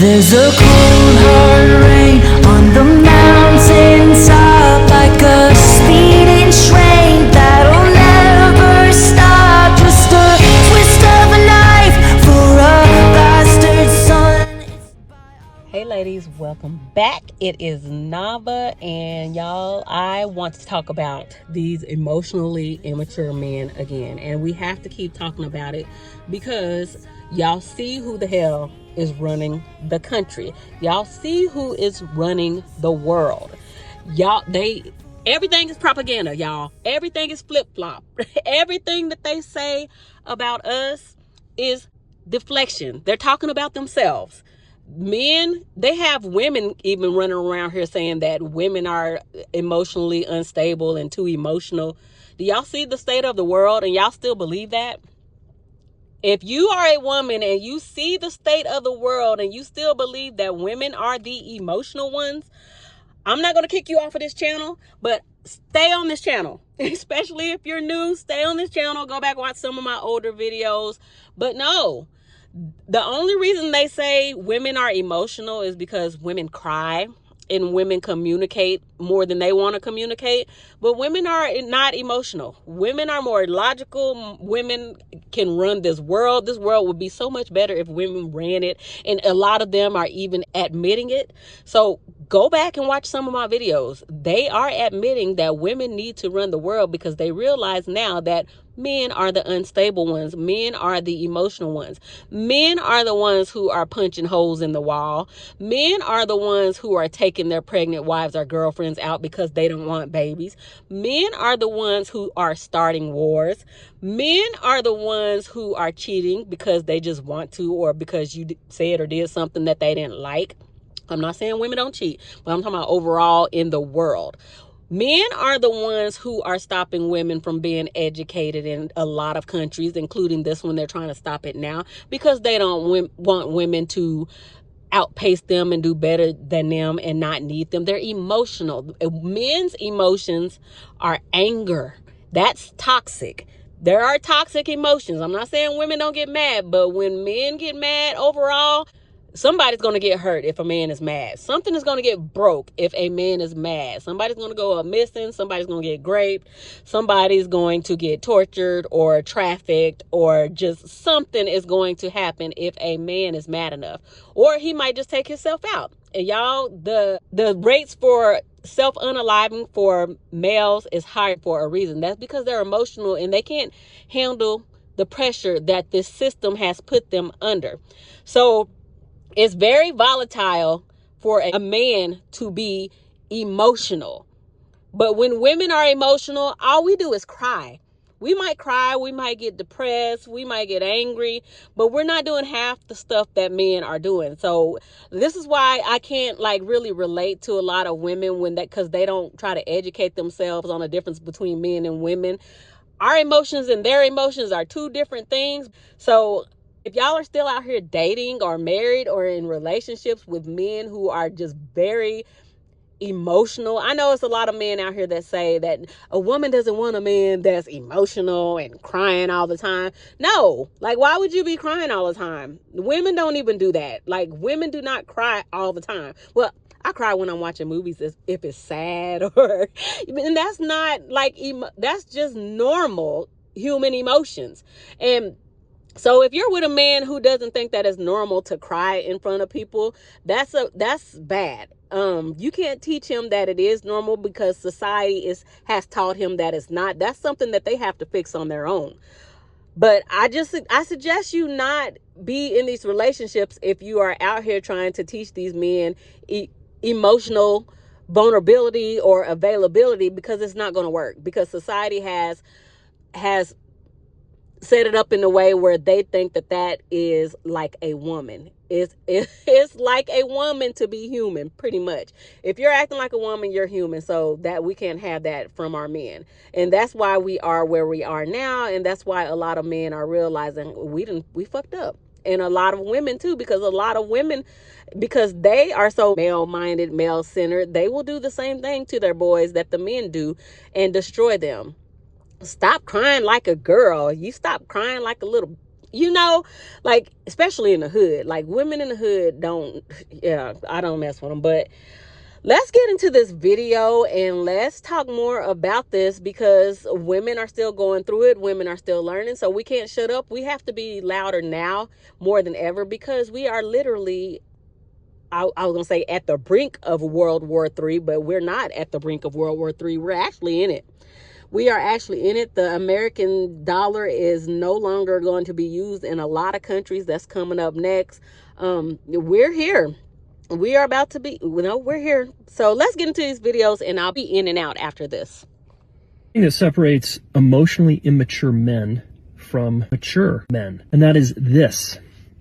There's a cold hard rain on the mountainside, like a speeding train that'll never stop. Just a twist of a knife for a bastard son. Hey ladies, welcome back. It is Nava, and y'all, I want to talk about these emotionally immature men again. And we have to keep talking about it because y'all see who the hell is running the country. Y'all see who is running the world. Everything is propaganda, y'all. Everything is flip-flop. Everything that they say about us is deflection. They're talking about themselves. Men, they have women even running around here saying that women are emotionally unstable and too emotional. Do y'all see the state of the world and y'all still believe that? If you are a woman and you see the state of the world and you still believe that women are the emotional ones, I'm not going to kick you off of this channel, but stay on this channel. Especially if you're new, stay on this channel. Go back, watch some of my older videos. But no, the only reason they say women are emotional is because women cry and women communicate more than they want to communicate. But women are not emotional. Women are more logical. Women can run this world. This world would be so much better if women ran it. And a lot of them are even admitting it. So go back and watch some of my videos. They are admitting that women need to run the world because they realize now that men are the unstable ones. Men are the emotional ones. Men are the ones who are punching holes in the wall. Men are the ones who are taking their pregnant wives or girlfriends out because they don't want babies. Men are the ones who are starting wars. Men are the ones who are cheating because they just want to, or because you said or did something that they didn't like. I'm not saying women don't cheat, but I'm talking about overall in the world. Men are the ones who are stopping women from being educated in a lot of countries, including this one. They're trying to stop it now because they don't want women to outpace them and do better than them and not need them. They're emotional. Men's emotions are anger. That's toxic. There are toxic emotions. I'm not saying women don't get mad, but when men get mad overall, somebody's going to get hurt if a man is mad. Something is going to get broke if a man is mad. Somebody's going to go missing. Somebody's going to get raped. Somebody's going to get tortured or trafficked, or just something is going to happen if a man is mad enough. Or he might just take himself out. And y'all, the rates for self-unaliving for males is high for a reason. That's because they're emotional and they can't handle the pressure that this system has put them under. So it's very volatile for a man to be emotional. But when women are emotional, all we do is cry. We might cry, we might get depressed, we might get angry, but we're not doing half the stuff that men are doing. So this is why I can't really relate to a lot of women because they don't try to educate themselves on the difference between men and women. Our emotions and their emotions are two different things. So if y'all are still out here dating or married or in relationships with men who are just very emotional, I know it's a lot of men out here that say that a woman doesn't want a man that's emotional and crying all the time. No, why would you be crying all the time? Women don't even do that. Women do not cry all the time. Well, I cry when I'm watching movies if it's sad, and that's not that's just normal human emotions. And so if you're with a man who doesn't think that it's normal to cry in front of people, that's bad. You can't teach him that it is normal because society has taught him that it's not. That's something that they have to fix on their own. But I suggest you not be in these relationships if you are out here trying to teach these men emotional vulnerability or availability, because it's not going to work, because society has set it up in a way where they think that is like a woman. It's like a woman to be human, pretty much. If you're acting like a woman, you're human. So that we can't have that from our men. And that's why we are where we are now. And that's why a lot of men are realizing we fucked up. And a lot of women too, because a lot of women, because they are so male-minded, male-centered, they will do the same thing to their boys that the men do and destroy them. Stop crying like a girl. You stop crying like a little You know, like, especially in the hood, like women in the hood don't, yeah, I don't mess with them. But let's get into this video and let's talk more about this, because women are still going through it. Women are still learning. So we can't shut up. We have to be louder now more than ever, because we are literally, I was going to say, at the brink of World War III, but we're not at the brink of World War III. We're actually in it. We are actually in it. The American dollar is no longer going to be used in a lot of countries. That's coming up next. We're here. We are about to be, we're here. So let's get into these videos, and I'll be in and out after this. The thing that separates emotionally immature men from mature men, and that is this.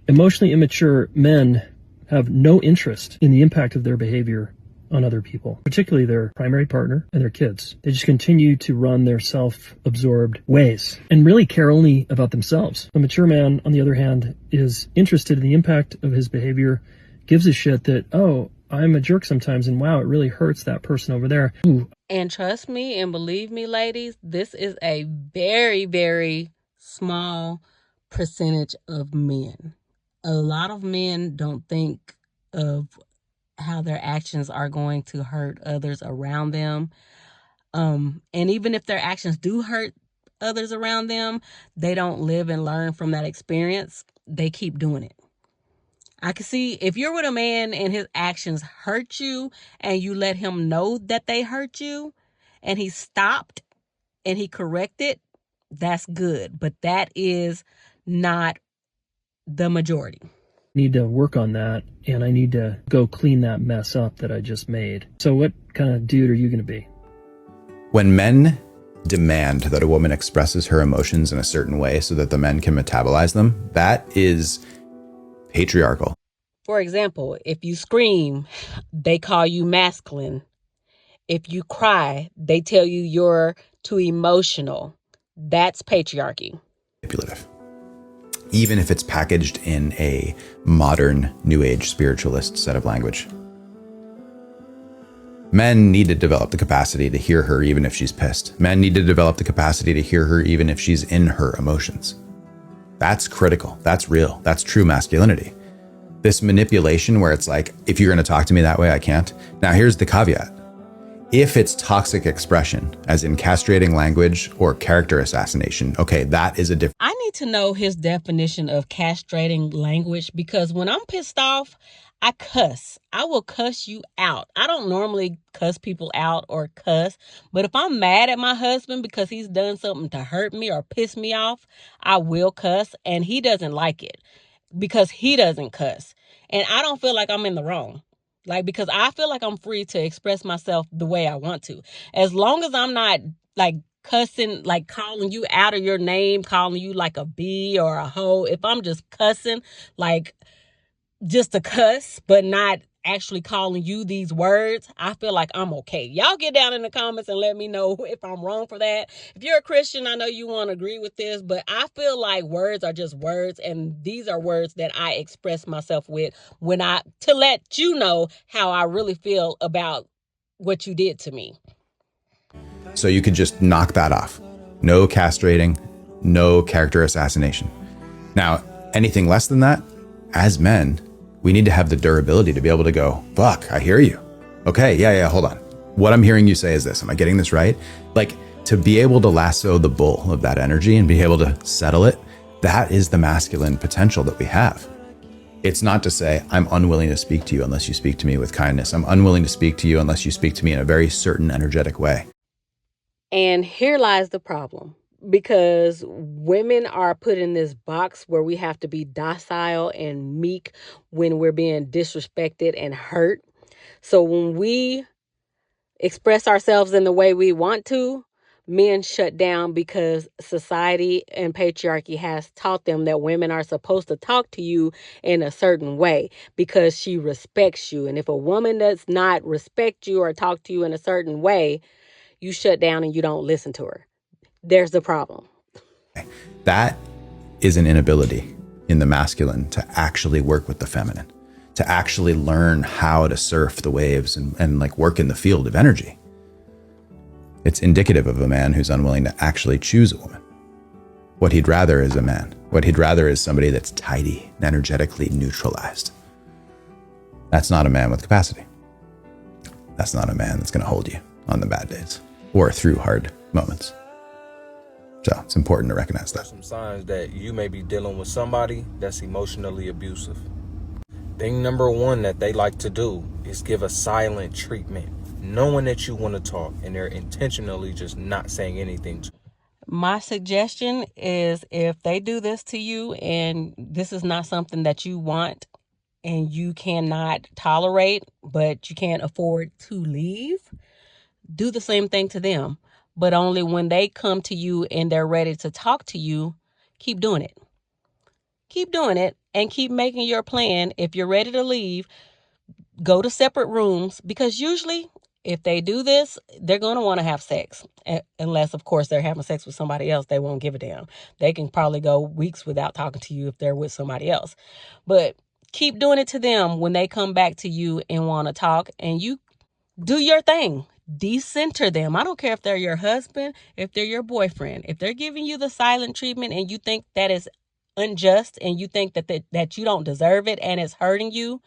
Emotionally immature men have no interest in the impact of their behavior on other people, particularly their primary partner and their kids. They just continue to run their self-absorbed ways and really care only about themselves. A mature man, on the other hand, is interested in the impact of his behavior, gives a shit that, oh, I'm a jerk sometimes, and wow, it really hurts that person over there. Ooh. And trust me and believe me, ladies, this is a very, very small percentage of men. A lot of men don't think of how their actions are going to hurt others around them. And even if their actions do hurt others around them, they don't live and learn from that experience. They keep doing it. I can see if you're with a man and his actions hurt you and you let him know that they hurt you and he stopped and he corrected, that's good. But that is not the majority. Need to work on that, and I need to go clean that mess up that I just made. So what kind of dude are you going to be? When men demand that a woman expresses her emotions in a certain way so that the men can metabolize them, that is patriarchal. For example, if you scream, they call you masculine. If you cry, they tell you you're too emotional. That's patriarchy. Manipulative. Even if it's packaged in a modern New Age spiritualist set of language. Men need to develop the capacity to hear her even if she's pissed. Men need to develop the capacity to hear her even if she's in her emotions. That's critical. That's real. That's true masculinity. This manipulation where it's like, if you're going to talk to me that way, I can't. Now, here's the caveat. If it's toxic expression, as in castrating language or character assassination, okay, that is a different. I need to know his definition of castrating language, because when I'm pissed off, I cuss. I will cuss you out. I don't normally cuss people out or cuss, but if I'm mad at my husband because he's done something to hurt me or piss me off, I will cuss, and he doesn't like it because he doesn't cuss. And I don't feel like I'm in the wrong. Like, because I feel like I'm free to express myself the way I want to. As long as I'm not like cussing, like calling you out of your name, calling you like a bee or a hoe. If I'm just cussing, like just to cuss, but not actually calling you these words, I feel like I'm okay. Y'all get down in the comments and let me know if I'm wrong for that. If you're a Christian, I know you won't agree with this, but I feel like words are just words, and these are words that I express myself with to let you know how I really feel about what you did to me. So you could just knock that off. No castrating, no character assassination. Now, anything less than that, as men, we need to have the durability to be able to go, fuck, I hear you. Okay, yeah, hold on. What I'm hearing you say is this. Am I getting this right? Like, to be able to lasso the bull of that energy and be able to settle it, that is the masculine potential that we have. It's not to say, I'm unwilling to speak to you unless you speak to me with kindness. I'm unwilling to speak to you unless you speak to me in a very certain energetic way. And here lies the problem. Because women are put in this box where we have to be docile and meek when we're being disrespected and hurt. So when we express ourselves in the way we want to, men shut down because society and patriarchy has taught them that women are supposed to talk to you in a certain way because she respects you. And if a woman does not respect you or talk to you in a certain way, you shut down and you don't listen to her. There's the problem. That is an inability in the masculine to actually work with the feminine, to actually learn how to surf the waves and like work in the field of energy. It's indicative of a man who's unwilling to actually choose a woman. What he'd rather is a man. What he'd rather is somebody that's tidy and energetically neutralized. That's not a man with capacity. That's not a man that's going to hold you on the bad days or through hard moments. So it's important to recognize that. Some signs that you may be dealing with somebody that's emotionally abusive. Thing number one that they like to do is give a silent treatment, knowing that you want to talk, and they're intentionally just not saying anything to you. My suggestion is, if they do this to you and this is not something that you want and you cannot tolerate, but you can't afford to leave, do the same thing to them. But only when they come to you and they're ready to talk to you, keep doing it. Keep doing it and keep making your plan. If you're ready to leave, go to separate rooms, because usually if they do this, they're going to want to have sex. Unless, of course, they're having sex with somebody else. They won't give a damn. They can probably go weeks without talking to you if they're with somebody else. But keep doing it to them when they come back to you and want to talk, and you do your thing. Decenter them. I don't care if they're your husband, if they're your boyfriend. If they're giving you the silent treatment and you think that is unjust and you think that you don't deserve it and it's hurting you,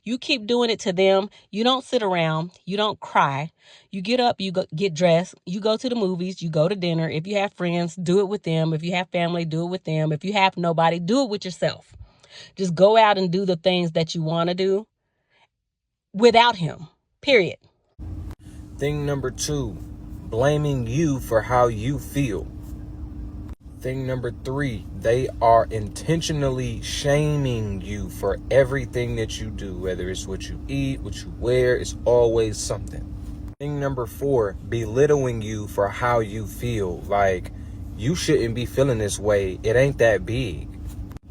you keep doing it to them. You don't sit around. You don't cry. You get up, you go get dressed, you go to the movies, you go to dinner. If you have friends, do it with them. If you have family, do it with them. If you have nobody, do it with yourself. Just go out and do the things that you want to do without him, period. Thing number two, blaming you for how you feel. Thing number three, they are intentionally shaming you for everything that you do, whether it's what you eat, what you wear, it's always something. Thing number four, belittling you for how you feel. Like, you shouldn't be feeling this way. It ain't that big.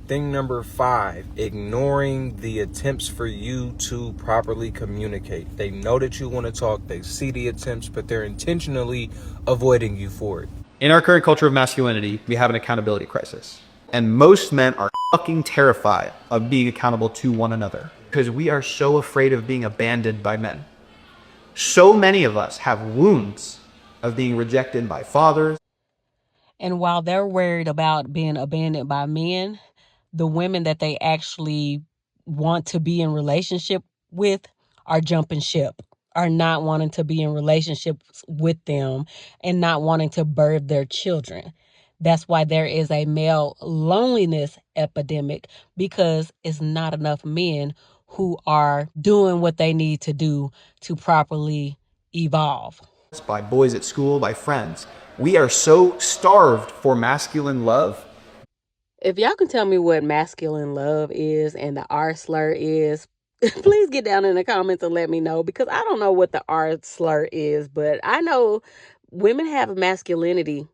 Thing number five, ignoring the attempts for you to properly communicate. They know that you want to talk, they see the attempts, but they're intentionally avoiding you for it. In our current culture of masculinity, we have an accountability crisis. And most men are fucking terrified of being accountable to one another because we are so afraid of being abandoned by men. So many of us have wounds of being rejected by fathers. And while they're worried about being abandoned by men, the women that they actually want to be in relationship with are jumping ship, are not wanting to be in relationships with them and not wanting to birth their children. That's why there is a male loneliness epidemic, because it's not enough men who are doing what they need to do to properly evolve. By boys at school, by friends. We are so starved for masculine love. If y'all can tell me what masculine love is and the R slur is, please get down in the comments and let me know, because I don't know what the R slur is, but I know women have masculinity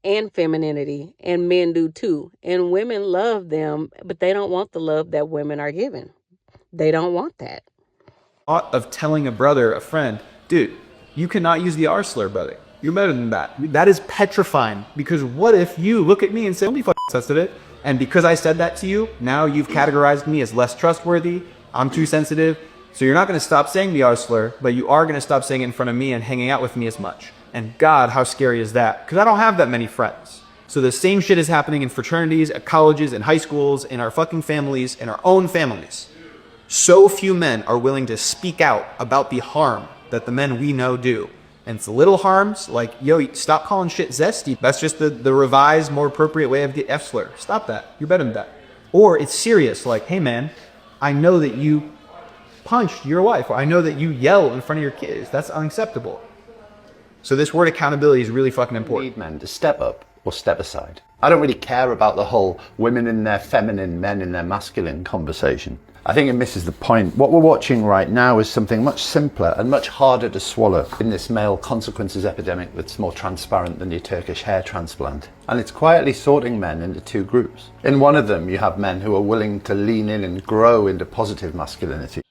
and femininity, and men do too. And women love them, but they don't want the love that women are given. They don't want that. Thought of telling a brother, a friend, dude, you cannot use the R slur, brother. You're better than that. That is petrifying, because what if you look at me and say, don't be fucking sensitive, and because I said that to you, now you've categorized me as less trustworthy, I'm too sensitive, so you're not going to stop saying the R slur, but you are going to stop saying it in front of me and hanging out with me as much. And God, how scary is that? Because I don't have that many friends. So the same shit is happening in fraternities, at colleges, in high schools, in our fucking families, in our own families. So few men are willing to speak out about the harm that the men we know do. And it's little harms like, yo, stop calling shit zesty. That's just the revised, more appropriate way of the F slur. Stop that. You're better than that. Or it's serious, like, hey man, I know that you punched your wife, or I know that you yell in front of your kids. That's unacceptable. So this word accountability is really fucking important. Need men to step up or step aside. I don't really care about the whole women in their feminine, men in their masculine conversation. I think it misses the point. What we're watching right now is something much simpler and much harder to swallow in this male consequences epidemic that's more transparent than your Turkish hair transplant. And it's quietly sorting men into two groups. In one of them, you have men who are willing to lean in and grow into positive masculinity.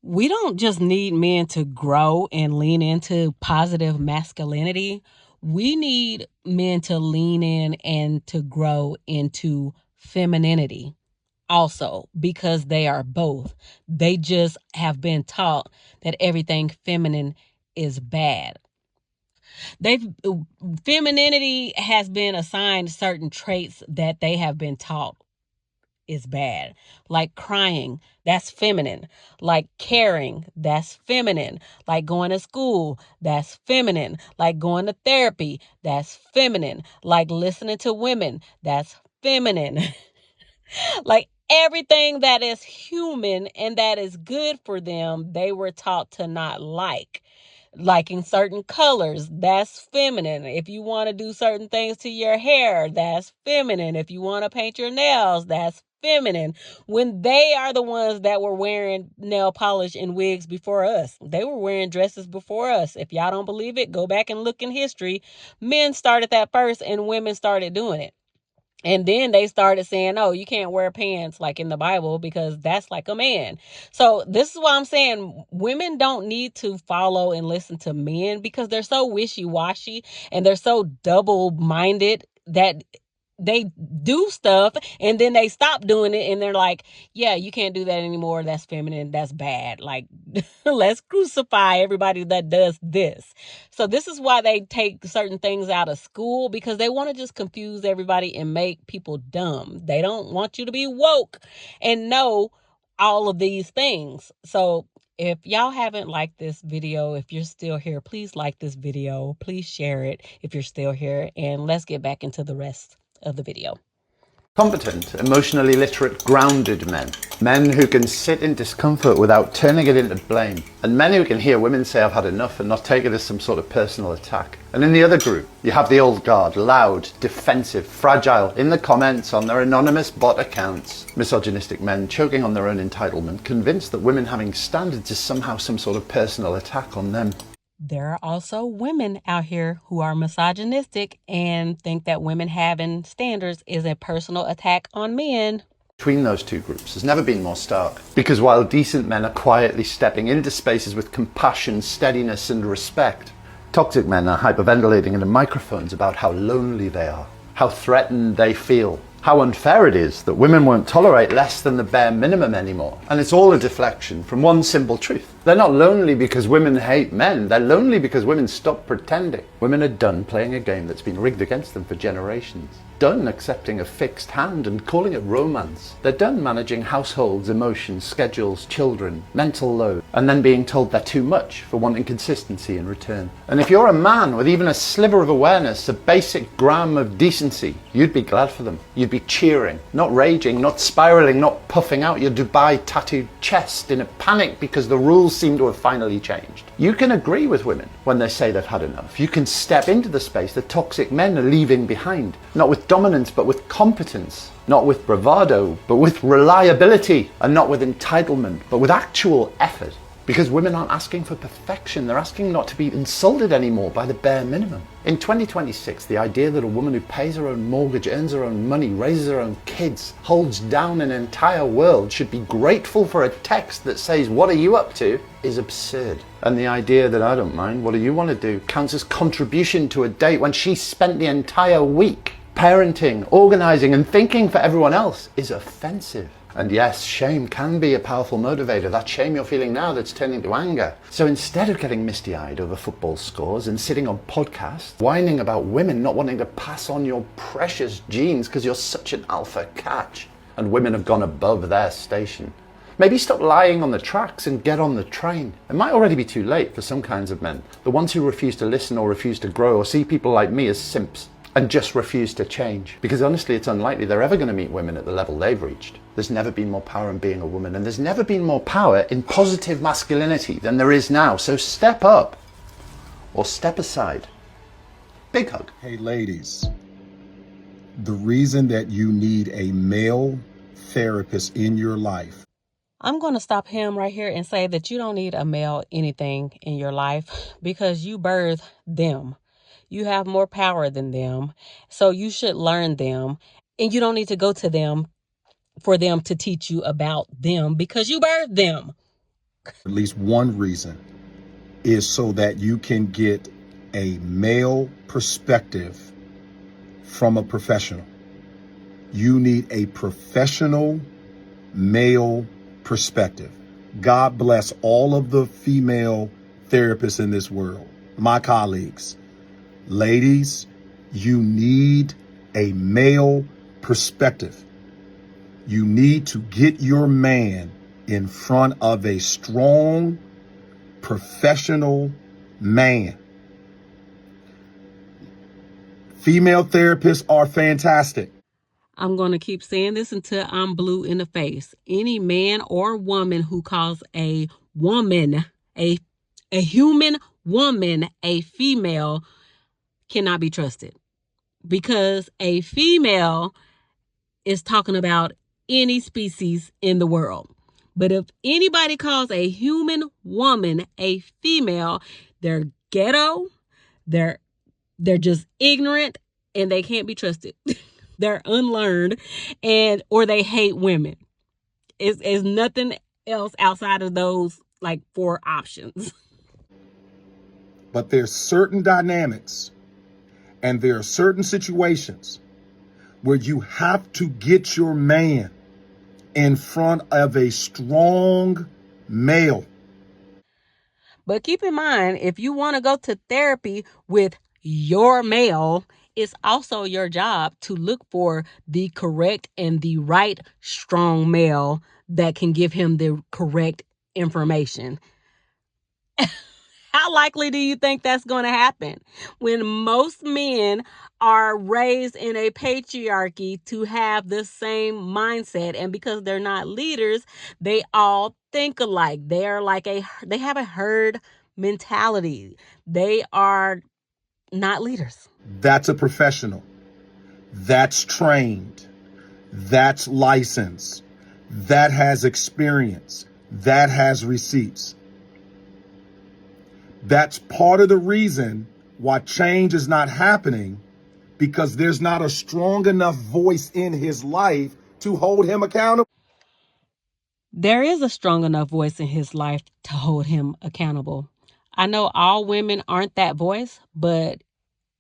We don't just need men to grow and lean into positive masculinity. We need men to lean in and to grow into femininity also, because they are both. They just have been taught that everything feminine is bad. Femininity has been assigned certain traits that they have been taught is bad. Like crying, that's feminine. Like caring, that's feminine. Like going to school, that's feminine. Like going to therapy, that's feminine. Like listening to women, that's feminine. Like everything that is human and that is good for them, they were taught to not like. Liking certain colors, that's feminine. If you want to do certain things to your hair, that's feminine. If you want to paint your nails, that's feminine. When they are the ones that were wearing nail polish and wigs before us, they were wearing dresses before us. If y'all don't believe it, go back and look in history. Men started that first and women started doing it. And then they started saying, oh, you can't wear pants like in the Bible because that's like a man. So this is why I'm saying women don't need to follow and listen to men because they're so wishy-washy and they're so double-minded that they do stuff and then they stop doing it and they're like, yeah, you can't do that anymore. That's feminine. That's bad. Like, let's crucify everybody that does this. So this is why they take certain things out of school because they want to just confuse everybody and make people dumb. They don't want you to be woke and know all of these things. So if y'all haven't liked this video, if you're still here, please like this video. Please share it if you're still here. And let's get back into the rest of the video. Competent, emotionally literate, grounded men. Men who can sit in discomfort without turning it into blame. And men who can hear women say I've had enough and not take it as some sort of personal attack. And in the other group, you have the old guard, loud, defensive, fragile, in the comments on their anonymous bot accounts. Misogynistic men choking on their own entitlement, convinced that women having standards is somehow some sort of personal attack on them. There are also women out here who are misogynistic and think that women having standards is a personal attack on men. Between those two groups has never been more stark. Because while decent men are quietly stepping into spaces with compassion, steadiness and respect, toxic men are hyperventilating into microphones about how lonely they are, how threatened they feel, how unfair it is that women won't tolerate less than the bare minimum anymore. And it's all a deflection from one simple truth. They're not lonely because women hate men. They're lonely because women stop pretending. Women are done playing a game that's been rigged against them for generations. Done accepting a fixed hand and calling it romance. They're done managing households, emotions, schedules, children, mental load, and then being told they're too much for wanting consistency in return. And if you're a man with even a sliver of awareness, a basic gram of decency, you'd be glad for them. You'd be cheering, not raging, not spiraling, not puffing out your Dubai tattooed chest in a panic because the rules seem to have finally changed. You can agree with women when they say they've had enough. You can step into the space that toxic men are leaving behind, not with dominance but with competence, not with bravado but with reliability, and not with entitlement but with actual effort. Because women aren't asking for perfection, they're asking not to be insulted anymore by the bare minimum. In 2026, the idea that a woman who pays her own mortgage, earns her own money, raises her own kids, holds down an entire world should be grateful for a text that says, "What are you up to?" is absurd. And the idea that "I don't mind, what do you want to do?" counts as contribution to a date when she spent the entire week parenting, organizing and thinking for everyone else is offensive. And yes, shame can be a powerful motivator. That shame you're feeling now that's turning to anger. So instead of getting misty-eyed over football scores and sitting on podcasts, whining about women not wanting to pass on your precious genes because you're such an alpha catch, and women have gone above their station, maybe stop lying on the tracks and get on the train. It might already be too late for some kinds of men. The ones who refuse to listen or refuse to grow or see people like me as simps and just refuse to change. Because honestly, it's unlikely they're ever going to meet women at the level they've reached. There's never been more power in being a woman, and there's never been more power in positive masculinity than there is now. So step up or step aside. Big hug. Hey ladies, the reason that you need a male therapist in your life. I'm going to stop him right here and say that you don't need a male anything in your life because you birthed them. You have more power than them, so you should learn them, and you don't need to go to them for them to teach you about them because you birthed them. At least one reason is so that you can get a male perspective from a professional. You need a professional male perspective. God bless all of the female therapists in this world, my colleagues. Ladies, you need a male perspective. You need to get your man in front of a strong, professional man. Female therapists are fantastic. I'm going to keep saying this until I'm blue in the face. Any man or woman who calls a woman, a human woman, a female cannot be trusted, because a female is talking about any species in the world. But if anybody calls a human woman a female, they're ghetto, they're just ignorant, and they can't be trusted. They're unlearned, or they hate women. It's nothing else outside of those like 4 options. But there's certain dynamics and there are certain situations where you have to get your man in front of a strong male. But keep in mind, if you want to go to therapy with your male, it's also your job to look for the correct and the right strong male that can give him the correct information. How likely do you think that's going to happen when most men are raised in a patriarchy to have the same mindset? And because they're not leaders, they all think alike. They have a herd mentality. They are not leaders. That's a professional. That's trained. That's licensed. That has experience. That has receipts. That's part of the reason why change is not happening, because there's not a strong enough voice in his life to hold him accountable. There is a strong enough voice in his life to hold him accountable. I know all women aren't that voice, but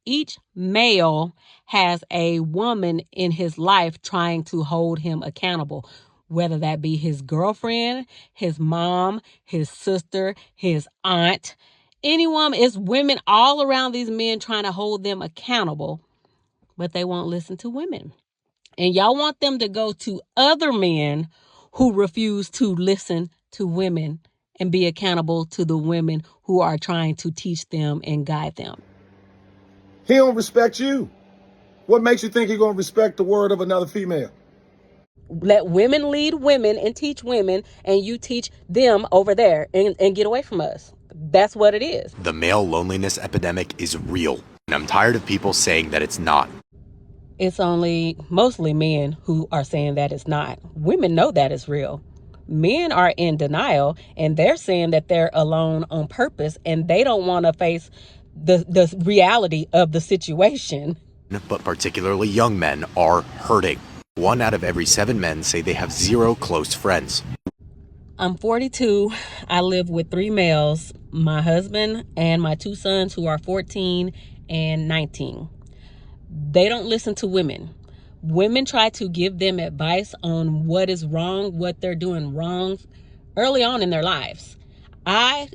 each male has a woman in his life trying to hold him accountable, whether that be his girlfriend, his mom, his sister, his aunt. Anyone, it's women all around these men trying to hold them accountable, but they won't listen to women. And y'all want them to go to other men who refuse to listen to women and be accountable to the women who are trying to teach them and guide them. He don't respect you. What makes you think he's going to respect the word of another female? Let women lead women and teach women, and you teach them over there and get away from us. That's what it is. The male loneliness epidemic is real, and I'm tired of people saying that it's not. It's only mostly men who are saying that it's not. Women know that it's real. Men are in denial, and they're saying that they're alone on purpose, and they don't want to face the reality of the situation. But particularly young men are hurting. 1 out of every 7 men say they have 0 close friends. I'm 42. I live with 3 males, my husband and my 2 sons who are 14 and 19. They don't listen to women. Women try to give them advice on what is wrong, what they're doing wrong early on in their lives. I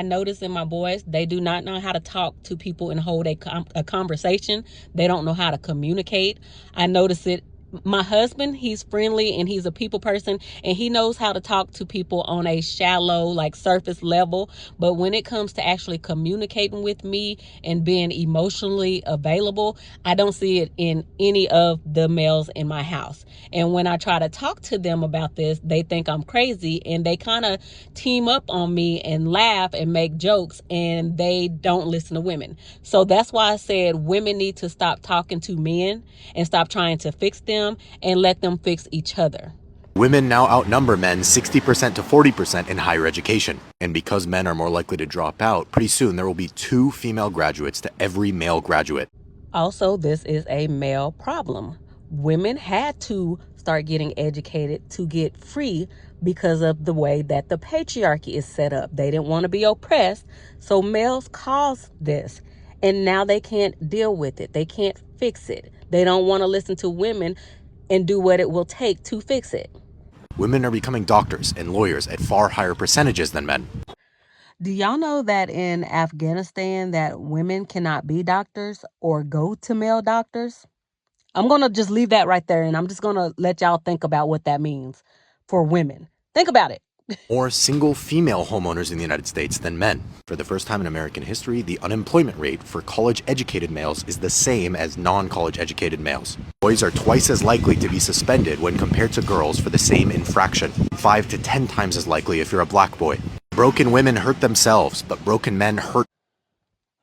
notice in my boys, they do not know how to talk to people and hold a conversation. They don't know how to communicate. I notice it. My husband, he's friendly and he's a people person, and he knows how to talk to people on a shallow, like surface level. But when it comes to actually communicating with me and being emotionally available, I don't see it in any of the males in my house. And when I try to talk to them about this, they think I'm crazy, and they kind of team up on me and laugh and make jokes, and they don't listen to women. So that's why I said women need to stop talking to men and stop trying to fix them and let them fix each other. Women now outnumber men 60% to 40% in higher education. And because men are more likely to drop out, pretty soon there will be 2 female graduates to every male graduate. Also, this is a male problem. Women had to start getting educated to get free because of the way that the patriarchy is set up. They didn't want to be oppressed, so males caused this. And now they can't deal with it. They can't fix it. They don't want to listen to women and do what it will take to fix it. Women are becoming doctors and lawyers at far higher percentages than men. Do y'all know that in Afghanistan that women cannot be doctors or go to male doctors? I'm going to just leave that right there, and I'm just going to let y'all think about what that means for women. Think about it. More single female homeowners in the United States than men. For the first time in American history, the unemployment rate for college-educated males is the same as non-college educated males. Boys are twice as likely to be suspended when compared to girls for the same infraction, 5 to 10 times as likely if you're a black boy. Broken women hurt themselves, but broken men hurt.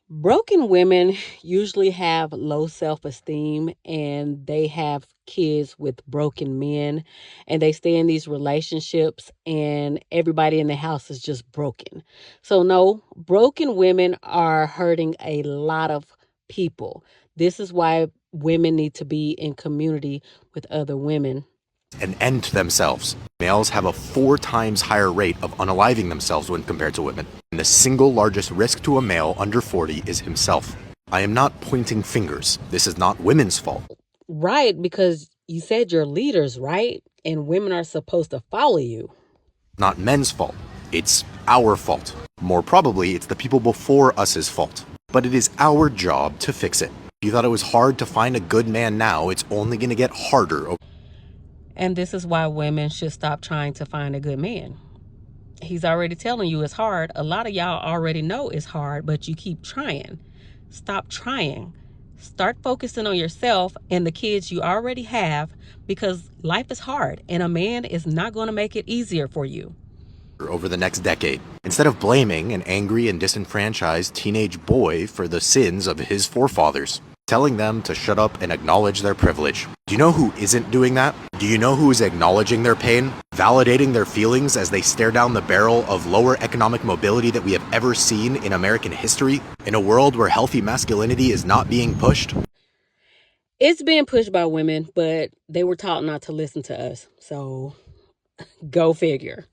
Broken women usually have low self-esteem, and they have kids with broken men, and they stay in these relationships, and everybody in the house is just broken. So no, broken women are hurting a lot of people. This is why women need to be in community with other women. An end to themselves. Males have a 4 times higher rate of unaliving themselves when compared to women. And the single largest risk to a male under 40 is himself. I am not pointing fingers. This is not women's fault. Right, because you said you're leaders, right? And women are supposed to follow you. Not men's fault. It's our fault. More probably, it's the people before us's fault. But it is our job to fix it. If you thought it was hard to find a good man now, it's only going to get harder. And this is why women should stop trying to find a good man. He's already telling you it's hard. A lot of y'all already know it's hard, but you keep trying. Stop trying. Start focusing on yourself and the kids you already have, because life is hard and a man is not going to make it easier for you. Over the next decade, instead of blaming an angry and disenfranchised teenage boy for the sins of his forefathers, telling them to shut up and acknowledge their privilege. Do you know who isn't doing that? Do you know who is acknowledging their pain, validating their feelings as they stare down the barrel of lower economic mobility that we have ever seen in American history, in a world where healthy masculinity is not being pushed? It's being pushed by women, but they were taught not to listen to us. So go figure.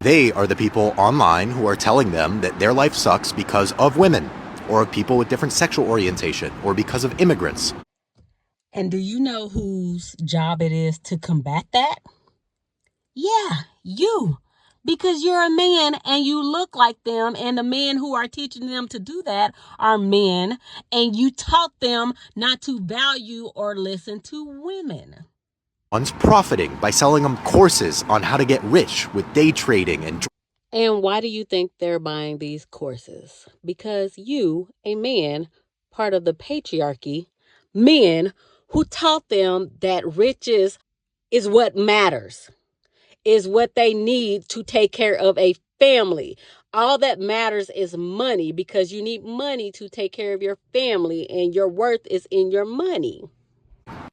They are the people online who are telling them that their life sucks because of women, or of people with different sexual orientation, or because of immigrants. And do you know whose job it is to combat that? Yeah, you. Because you're a man and you look like them, and the men who are teaching them to do that are men, and you taught them not to value or listen to women. One's profiting by selling them courses on how to get rich with day trading and. And why do you think they're buying these courses? Because you, a man, part of the patriarchy, men who taught them that riches is what matters, is what they need to take care of a family. All that matters is money, because you need money to take care of your family, and your worth is in your money.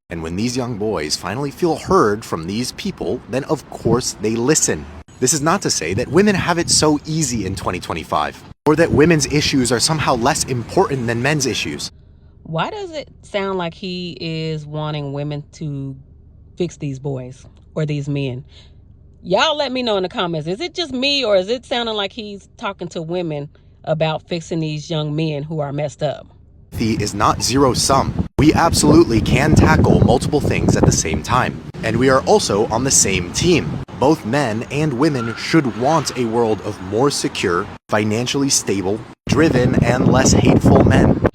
And when these young boys finally feel heard from these people, then of course they listen. This is not to say that women have it so easy in 2025, or that women's issues are somehow less important than men's issues. Why does it sound like he is wanting women to fix these boys or these men? Y'all let me know in the comments. Is it just me, or is it sounding like he's talking to women about fixing these young men who are messed up? Is not zero sum. We absolutely can tackle multiple things at the same time. And we are also on the same team. Both men and women should want a world of more secure, financially stable, driven, and less hateful men.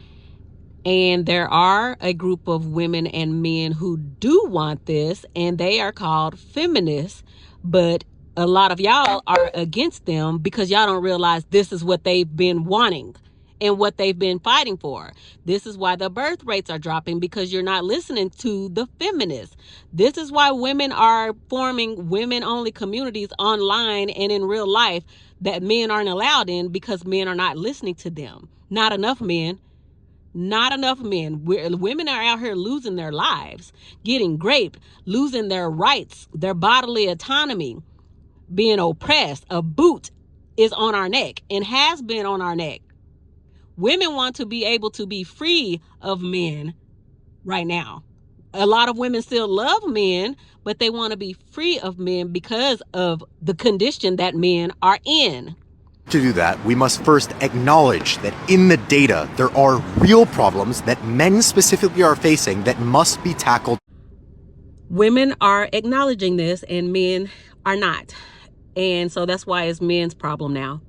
And there are a group of women and men who do want this, and they are called feminists. But a lot of y'all are against them because y'all don't realize this is what they've been wanting and what they've been fighting for. This is why the birth rates are dropping, because you're not listening to the feminists. This is why women are forming women-only communities online and in real life that men aren't allowed in, because men are not listening to them. Not enough men. Not enough men. Women are out here losing their lives, getting raped, losing their rights, their bodily autonomy, being oppressed. A boot is on our neck and has been on our neck. Women want to be able to be free of men right now. A lot of women still love men, but they want to be free of men because of the condition that men are in. To do that, we must first acknowledge that in the data, there are real problems that men specifically are facing that must be tackled. Women are acknowledging this and men are not. And so that's why it's men's problem now.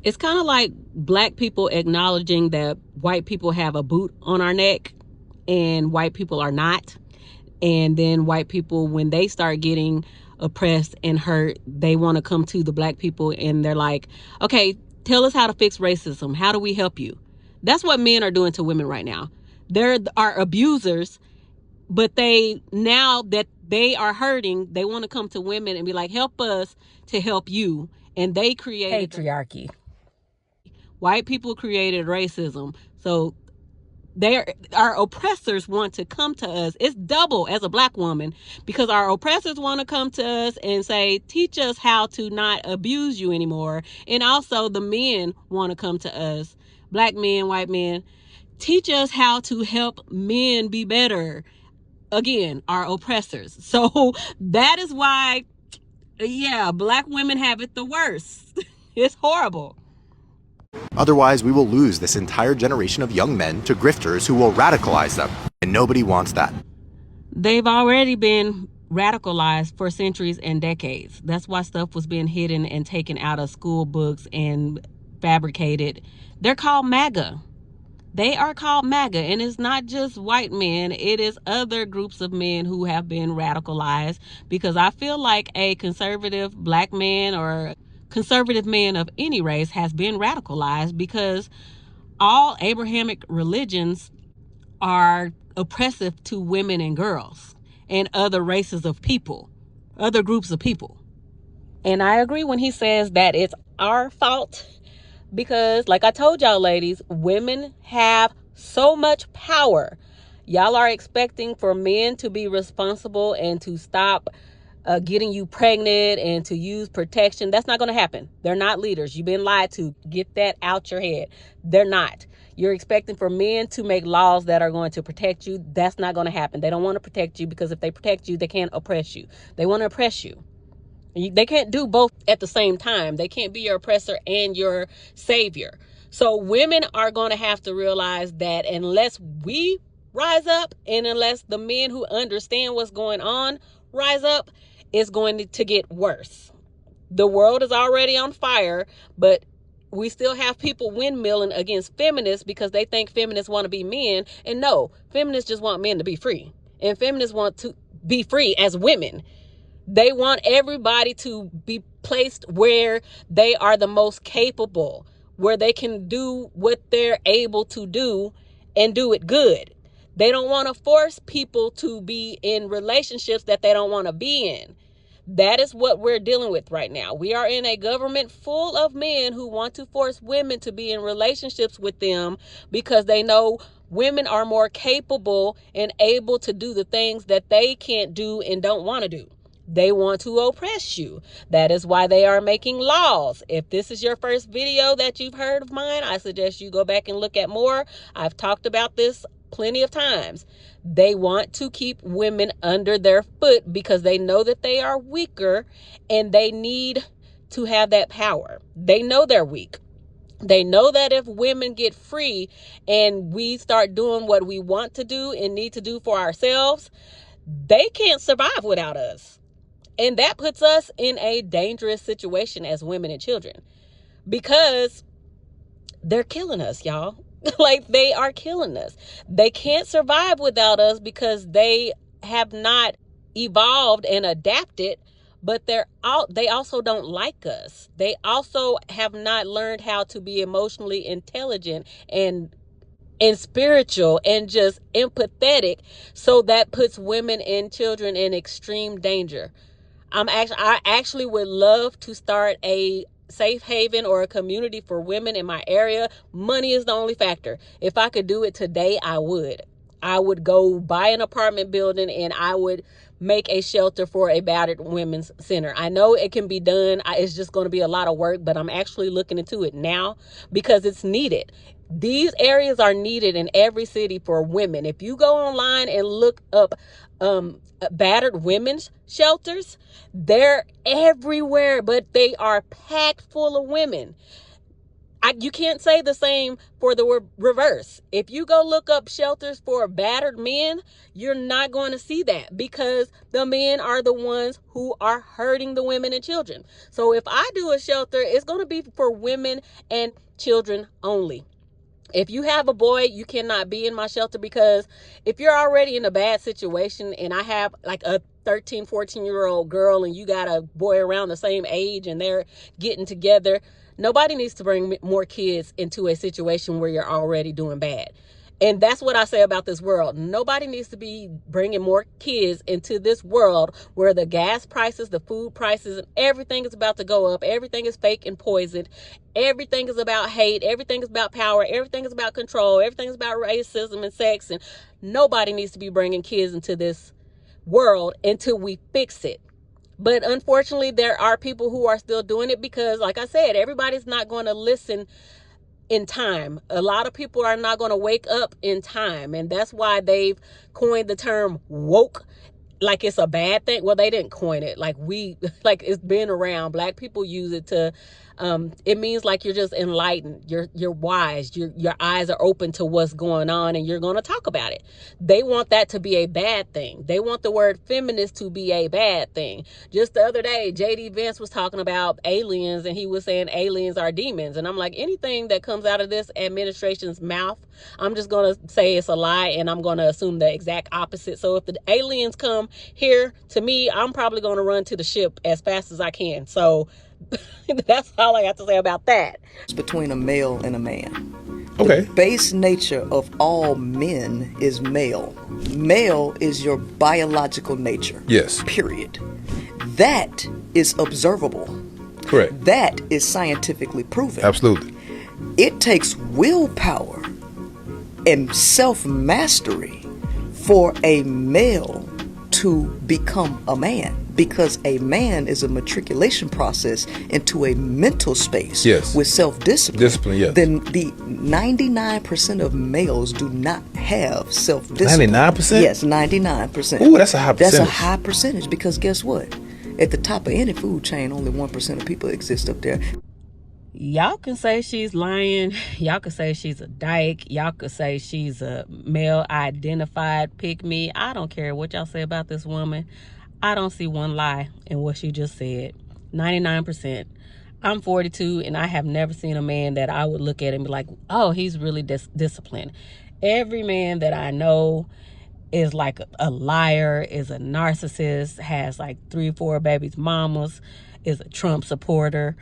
It's kind of like black people acknowledging that white people have a boot on our neck and white people are not. And then white people, when they start getting oppressed and hurt, they want to come to the black people and they're like, okay, tell us how to fix racism. How do we help you? That's what men are doing to women right now. They're our abusers, but now that they are hurting, they want to come to women and be like, help us to help you. And they created patriarchy. White people created racism. So our oppressors want to come to us. It's double as a black woman, because our oppressors want to come to us and say, teach us how to not abuse you anymore. And also the men want to come to us, black men, white men, teach us how to help men be better. Again, our oppressors. So that is why, yeah, black women have it the worst. It's horrible. Otherwise, we will lose this entire generation of young men to grifters who will radicalize them, and nobody wants that. They've already been radicalized for centuries and decades. That's why stuff was being hidden and taken out of school books and fabricated. They're called MAGA. They are called MAGA, and it's not just white men. It is other groups of men who have been radicalized, because I feel like a conservative black man or conservative man of any race has been radicalized, because all Abrahamic religions are oppressive to women and girls and other races of people, other groups of people. And I agree when he says that it's our fault, because like I told y'all ladies, women have so much power. Y'all are expecting for men to be responsible and to stop getting you pregnant and to use protection. That's not going to happen. They're not leaders. You've been lied to. Get that out your head. They're not. You're expecting for men to make laws that are going to protect you. That's not going to happen. They don't want to protect you, because if they protect you, they can't oppress you. They want to oppress you. They can't do both at the same time. They can't be your oppressor and your savior. So women are going to have to realize that unless we rise up, and unless the men who understand what's going on rise up, it's going to get worse. The world is already on fire, but we still have people windmilling against feminists because they think feminists want to be men. And no, feminists just want men to be free. And feminists want to be free as women. They want everybody to be placed where they are the most capable, where they can do what they're able to do and do it good. They don't want to force people to be in relationships that they don't want to be in. That is what we're dealing with right now. We are in a government full of men who want to force women to be in relationships with them, because they know women are more capable and able to do the things that they can't do and don't want to do. They want to oppress you. That is why they are making laws. If this is your first video that you've heard of mine, I suggest you go back and look at more. I've talked about this plenty of times. They want to keep women under their foot because they know that they are weaker and they need to have that power. They know they're weak. They know that if women get free and we start doing what we want to do and need to do for ourselves, they can't survive without us. And that puts us in a dangerous situation as women and children, because they're killing us, y'all. Like, they are killing us. They can't survive without us because they have not evolved and adapted, but they also don't like us. They also have not learned how to be emotionally intelligent and spiritual and just empathetic. So that puts women and children in extreme danger. I actually would love to start a safe haven or a community for women in my area. Money is the only factor. If I could do it today, I would. I would go buy an apartment building and I would make a shelter for a battered women's center. I know it can be done. It's just going to be a lot of work, but I'm actually looking into it now because it's needed. These areas are needed in every city for women. If you go online and look up battered women's shelters, they're everywhere, but they are packed full of women. You can't say the same for the reverse. If you go look up shelters for battered men, you're not going to see that, because the men are the ones who are hurting the women and children. So if I do a shelter, it's going to be for women and children only. If you have a boy, you cannot be in my shelter, because if you're already in a bad situation and I have like a 13, 14-year-old girl and you got a boy around the same age and they're getting together, nobody needs to bring more kids into a situation where you're already doing bad. And that's what I say about this world. Nobody needs to be bringing more kids into this world where the gas prices, the food prices, and everything is about to go up. Everything is fake and poisoned. Everything is about hate. Everything is about power. Everything is about control. Everything is about racism and sex. And nobody needs to be bringing kids into this world until we fix it. But unfortunately, there are people who are still doing it because, like I said, everybody's not going to listen in time. A lot of people are not going to wake up in time, and that's why they've coined the term woke like it's a bad thing. Well, they didn't coin it. Like like it's been around. Black people use it to it means like you're just enlightened, you're wise, your eyes are open to what's going on, and you're going to talk about it. They want that to be a bad thing. They want the word feminist to be a bad thing. Just the other day, JD Vance was talking about aliens, and he was saying aliens are demons, and I'm like, anything that comes out of this administration's mouth, I'm just going to say it's a lie, and I'm going to assume the exact opposite. So if the aliens come here to me, I'm probably going to run to the ship as fast as I can. So that's all I got to say about that. Between a male and a man. Okay. The base nature of all men is male. Male is your biological nature. Yes. Period. That is observable. Correct. That is scientifically proven. Absolutely. It takes willpower and self-mastery for a male to become a man, because a man is a matriculation process into a mental space. Yes. With self-discipline. Discipline, yes. Then the 99% of males do not have self-discipline. 99%? Yes, 99%. Ooh, that's a high percentage. That's a high percentage, because guess what? At the top of any food chain, only 1% of people exist up there. Y'all can say she's lying. Y'all can say she's a dyke. Y'all could say she's a male identified pick me. I don't care what y'all say about this woman. I don't see one lie in what she just said. 99%. I'm 42 and I have never seen a man that I would look at and be like, oh, he's really disciplined. Every man that I know is like a liar, is a narcissist, has like 3-4 babies mamas, is a Trump supporter,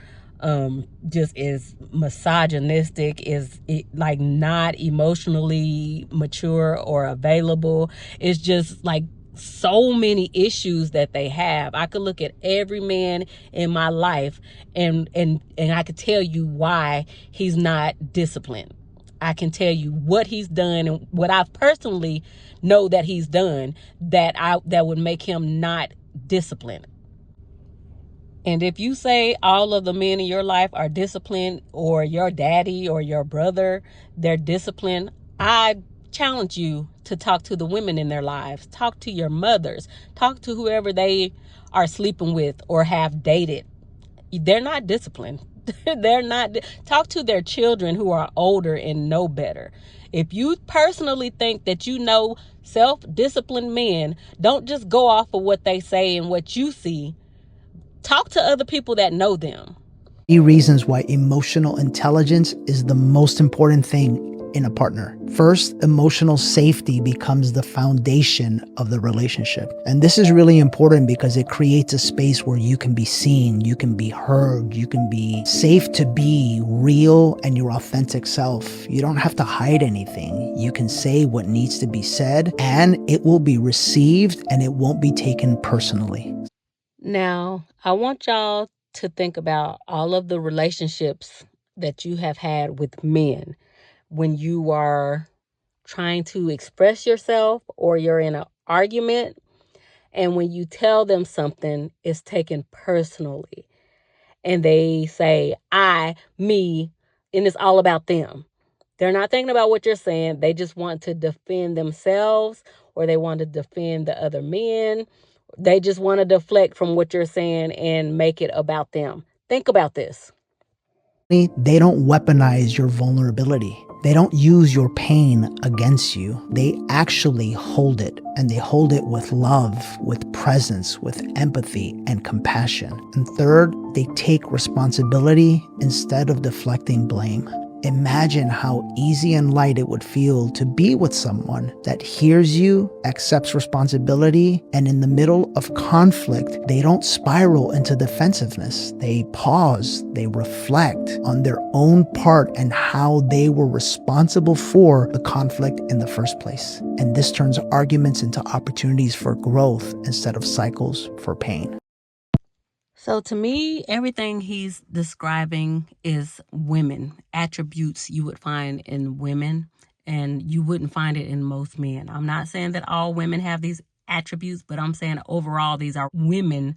just is misogynistic, is like not emotionally mature or available. It's just like so many issues that they have. I could look at every man in my life and I could tell you why he's not disciplined. I can tell you what he's done and what I personally know that he's done that would make him not disciplined. And if you say all of the men in your life are disciplined, or your daddy or your brother, they're disciplined, I challenge you to talk to the women in their lives. Talk to your mothers. Talk to whoever they are sleeping with or have dated. They're not disciplined. They're not. Talk to their children who are older and know better. If you personally think that you know self-disciplined men, don't just go off of what they say and what you see. Talk to other people that know them. Reasons why emotional intelligence is the most important thing in a partner. First, emotional safety becomes the foundation of the relationship. And this is really important because it creates a space where you can be seen, you can be heard, you can be safe to be real and your authentic self. You don't have to hide anything. You can say what needs to be said, and it will be received and it won't be taken personally. Now, I want y'all to think about all of the relationships that you have had with men when you are trying to express yourself or you're in an argument, and when you tell them something, it's taken personally. And they say, I, me, and it's all about them. They're not thinking about what you're saying. They just want to defend themselves, or they want to defend the other men. They just want to deflect from what you're saying and make it about them. Think about this. They don't weaponize your vulnerability. They don't use your pain against you. They actually hold it, and they hold it with love, with presence, with empathy and compassion. And third, they take responsibility instead of deflecting blame. Imagine how easy and light it would feel to be with someone that hears you, accepts responsibility, and in the middle of conflict, they don't spiral into defensiveness. They pause, they reflect on their own part and how they were responsible for the conflict in the first place. And this turns arguments into opportunities for growth instead of cycles for pain. So to me, everything he's describing is women, attributes you would find in women, and you wouldn't find it in most men. I'm not saying that all women have these attributes, but I'm saying overall these are women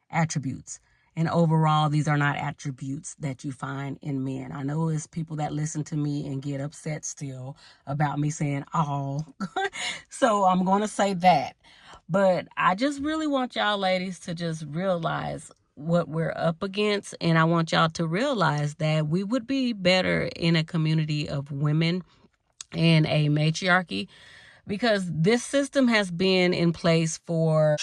attributes. And overall, these are not attributes that you find in men. I know it's people that listen to me and get upset still about me saying all. So I'm going to say that. But I just really want y'all ladies to just realize what we're up against. And I want y'all to realize that we would be better in a community of women and a matriarchy, because this system has been in place for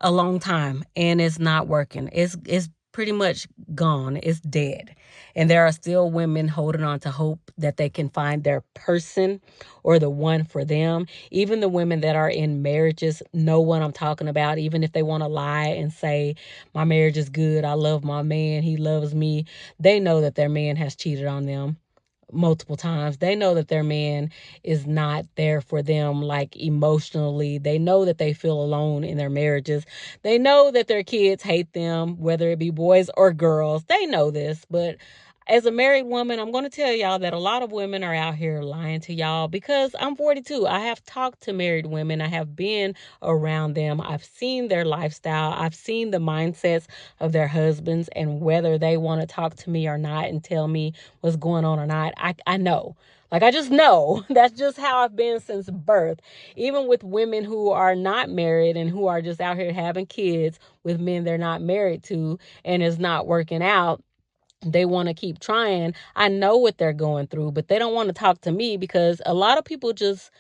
a long time and it's not working. It's pretty much gone. It's dead. And there are still women holding on to hope that they can find their person or the one for them. Even the women that are in marriages know what I'm talking about. Even if they want to lie and say, my marriage is good, I love my man, he loves me, they know that their man has cheated on them multiple times. They know that their man is not there for them, like emotionally. They know that they feel alone in their marriages. They know that their kids hate them, whether it be boys or girls. They know this. But as a married woman, I'm going to tell y'all that a lot of women are out here lying to y'all, because I'm 42. I have talked to married women. I have been around them. I've seen their lifestyle. I've seen the mindsets of their husbands, and whether they want to talk to me or not and tell me what's going on or not, I know. Like, I just know. That's just how I've been since birth. Even with women who are not married and who are just out here having kids with men they're not married to, and it's not working out, they want to keep trying. I know what they're going through, but they don't want to talk to me, because a lot of people just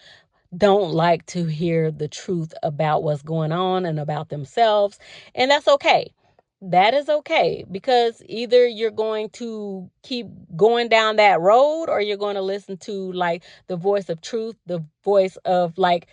don't like to hear the truth about what's going on and about themselves. And that's okay. That is okay, because either you're going to keep going down that road, or you're going to listen to like the voice of truth, the voice of like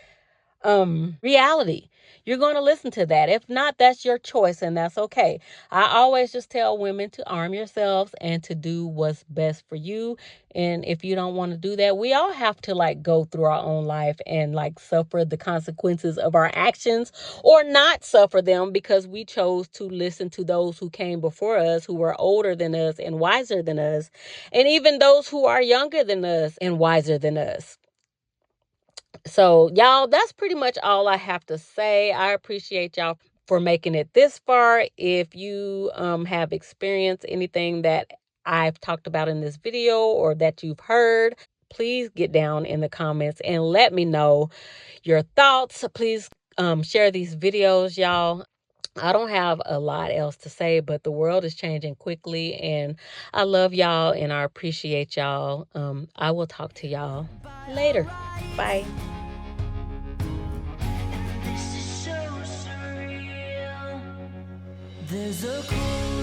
reality. You're going to listen to that. If not, that's your choice, and that's okay. I always just tell women to arm yourselves and to do what's best for you. And if you don't want to do that, we all have to like go through our own life and like suffer the consequences of our actions, or not suffer them, because we chose to listen to those who came before us, who were older than us and wiser than us, and even those who are younger than us and wiser than us. So, y'all, that's pretty much all I have to say. I appreciate y'all for making it this far. If you have experienced anything that I've talked about in this video or that you've heard, please get down in the comments and let me know your thoughts. Please share these videos, y'all. I don't have a lot else to say, but the world is changing quickly, and I love y'all and I appreciate y'all. I will talk to y'all later. Bye. There's a cold